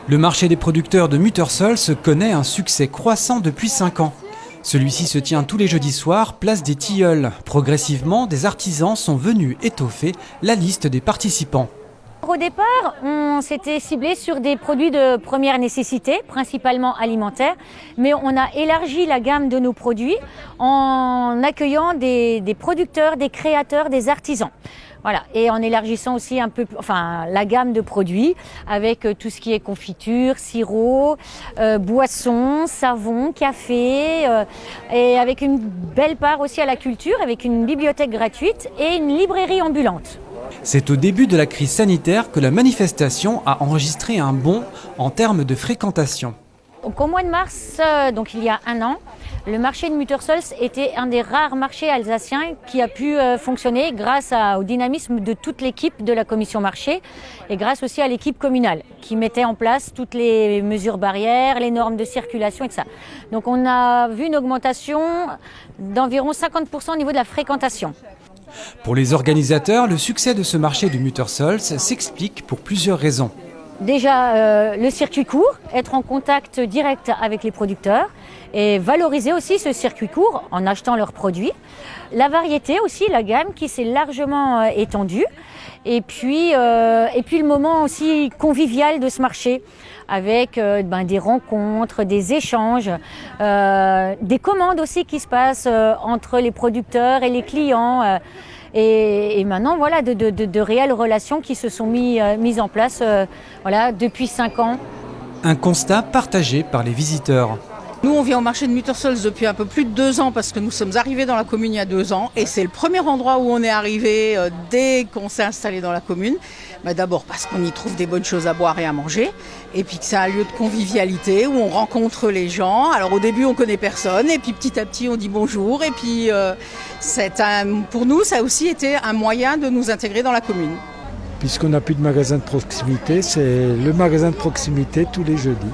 Le marché des producteurs de Muttersholz connaît un succès croissant depuis 5 ans. Celui-ci se tient tous les jeudis soirs, place des Tilleuls. Progressivement, des artisans sont venus étoffer la liste des participants. Au départ, on s'était ciblé sur des produits de première nécessité, principalement alimentaires, mais on a élargi la gamme de nos produits en accueillant des producteurs, des créateurs, des artisans. Voilà, et en élargissant aussi un peu, la gamme de produits avec tout ce qui est confiture, sirop, boissons, savon, café, et avec une belle part aussi à la culture, avec une bibliothèque gratuite et une librairie ambulante. C'est au début de la crise sanitaire que la manifestation a enregistré un bond en termes de fréquentation. Donc, au mois de mars, donc il y a 1 an, le marché de Muttersholz était un des rares marchés alsaciens qui a pu fonctionner grâce au dynamisme de toute l'équipe de la commission marché et grâce aussi à l'équipe communale qui mettait en place toutes les mesures barrières, les normes de circulation et tout ça. Donc on a vu une augmentation d'environ 50% au niveau de la fréquentation. Pour les organisateurs, le succès de ce marché de Muttersholz s'explique pour plusieurs raisons. Déjà, le circuit court, être en contact direct avec les producteurs et valoriser aussi ce circuit court en achetant leurs produits. La variété aussi, la gamme qui s'est largement étendue. Et puis le moment aussi convivial de ce marché avec des rencontres, des échanges, des commandes aussi qui se passent entre les producteurs et les clients. Et maintenant, voilà, de réelles relations qui se sont mises en place depuis 5 ans. Un constat partagé par les visiteurs. Nous, on vient au marché de Muttersholz depuis un peu plus de 2 ans parce que nous sommes arrivés dans la commune il y a 2 ans et c'est le premier endroit où on est arrivé dès qu'on s'est installé dans la commune. D'abord parce qu'on y trouve des bonnes choses à boire et à manger et puis que c'est un lieu de convivialité où on rencontre les gens. Alors au début, on connaît personne et puis petit à petit, on dit bonjour et puis pour nous, ça a aussi été un moyen de nous intégrer dans la commune. Puisqu'on n'a plus de magasin de proximité, c'est le magasin de proximité tous les jeudis.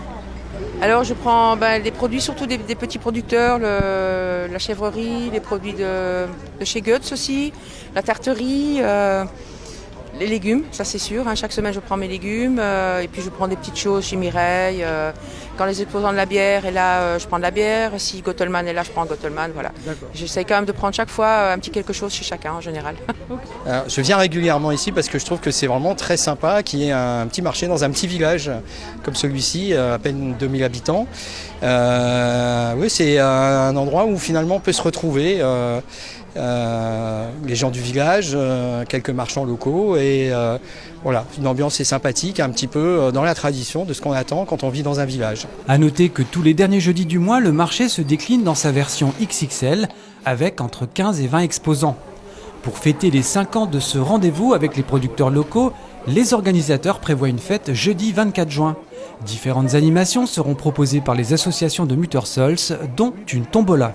Alors je prends des produits, surtout des petits producteurs, la chèvrerie, les produits de chez Goetz aussi, la tarterie, les légumes, ça c'est sûr. Chaque semaine je prends mes légumes et puis je prends des petites choses chez Mireille. Quand les exposants de la bière est là, je prends de la bière. Si Gotelman est là, je prends Gotelman. Voilà. J'essaie quand même de prendre chaque fois un petit quelque chose chez chacun en général. Alors, je viens régulièrement ici parce que je trouve que c'est vraiment très sympa qu'il y ait un petit marché dans un petit village comme celui-ci, à peine 2000 habitants. Oui, c'est un endroit où finalement on peut se retrouver. Les gens du village, quelques marchands locaux et voilà, une ambiance est sympathique, un petit peu dans la tradition de ce qu'on attend quand on vit dans un village. À noter que tous les derniers jeudis du mois, le marché se décline dans sa version XXL avec entre 15 et 20 exposants. Pour fêter les 5 ans de ce rendez-vous avec les producteurs locaux, les organisateurs prévoient une fête jeudi 24 juin. Différentes animations seront proposées par les associations de Muttersholz, dont une tombola.